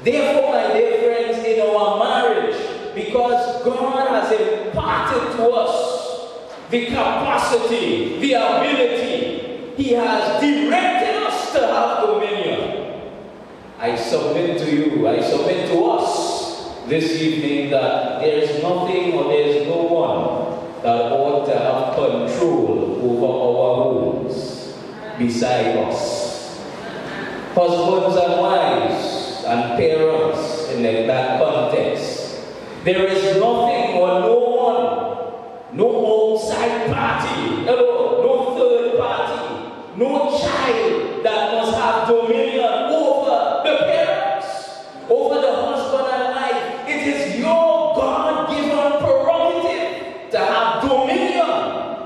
Therefore, my dear friends, in our marriage, because God has imparted to us the capacity, the ability, He has directed us to have dominion. I submit to you, I submit to us this evening that there is nothing or there is no one that ought to have control over our homes beside us. Husbands and wives and parents in that context, there is nothing or no one, no outside party, no third party, no child that must have dominion over the parents, over the husband and wife. It is your God-given prerogative to have dominion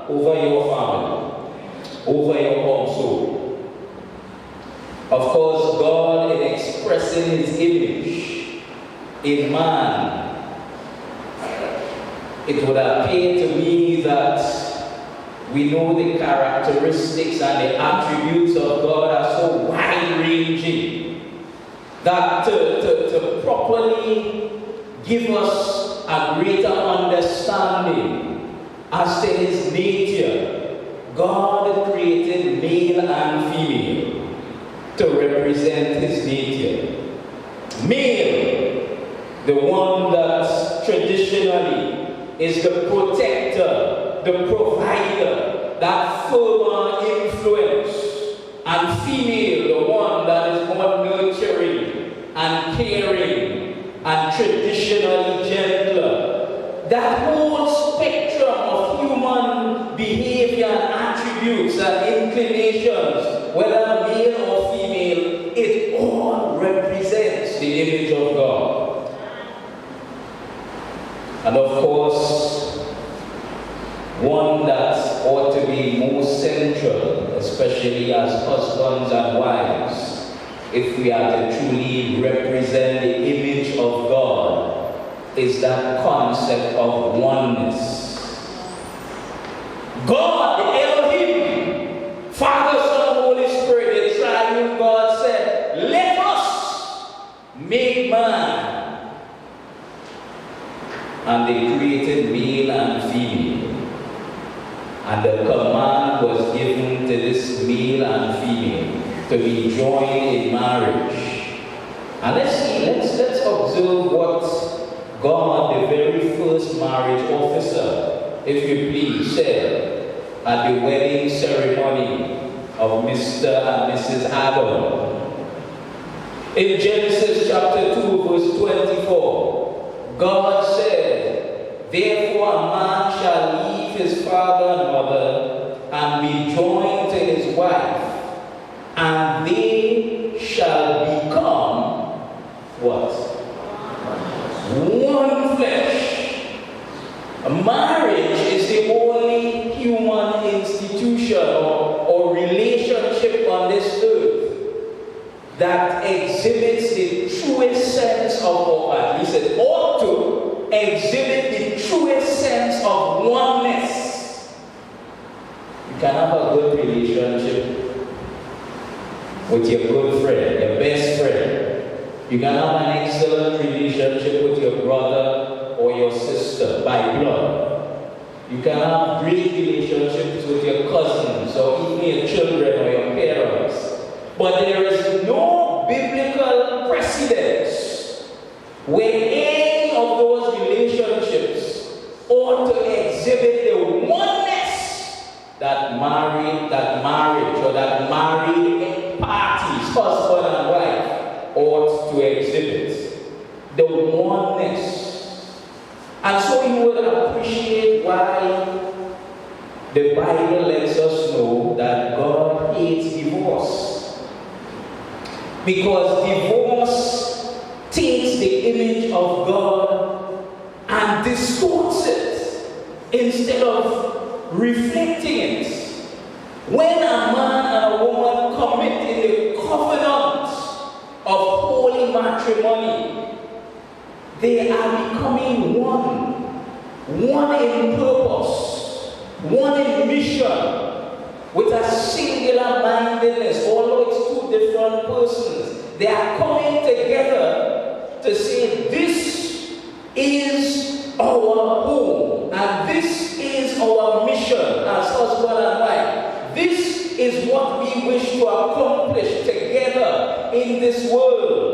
over your family, over your household. Of course, God, in expressing His image in man, it would appear to me that we know the characteristics and the attributes of God are so wide-ranging that to properly give us a greater understanding as to His nature, God created male and female to represent His nature. Male, the one that traditionally is the protector, the provider, that firmer influence. And female, the one that is more nurturing and caring and traditionally gentler. That whole spectrum of human behavior and attributes and inclinations, whether male or female, it all represents the image of God. And of course, one that ought to be more central, especially as husbands and wives, if we are to truly represent the image of God, is that concept of oneness. God, the Elohim, Father, Son, Holy Spirit, the triune God said, let us make man. And they created male and female. And the command was given to this male and female to be joined in marriage. And let's see, let's observe what God, the very first marriage officer, if you please, said at the wedding ceremony of Mr. and Mrs. Adam. In Genesis chapter 2, verse 24, God said, therefore a man shall leave his father and mother and be joined to his wife, and they shall become what? One flesh. A marriage is the only human institution or relationship on this earth that exhibits the truest sense of, or at least it ought to exhibit the truest sense of oneness. You can have a good relationship with your good friend, your best friend. You can have an excellent relationship with your brother or your sister by blood. You can have great relationships with your cousins or even your children or your parents. But there is no biblical precedence where any of those relationships ought to exhibit the oneness that marriage or that married parties, husband and wife, ought to exhibit. The oneness. And so you would appreciate why the Bible lets us know that God hates divorce. Because divorce takes the image of God and distorts it instead of reflecting it. When a man and a woman commit in the covenant of holy matrimony, they are becoming one. One in purpose, one in mission, with a singular mindedness. Although it's two different persons, they are coming together And this is our mission as husband and wife. This is what we wish to accomplish together in this world.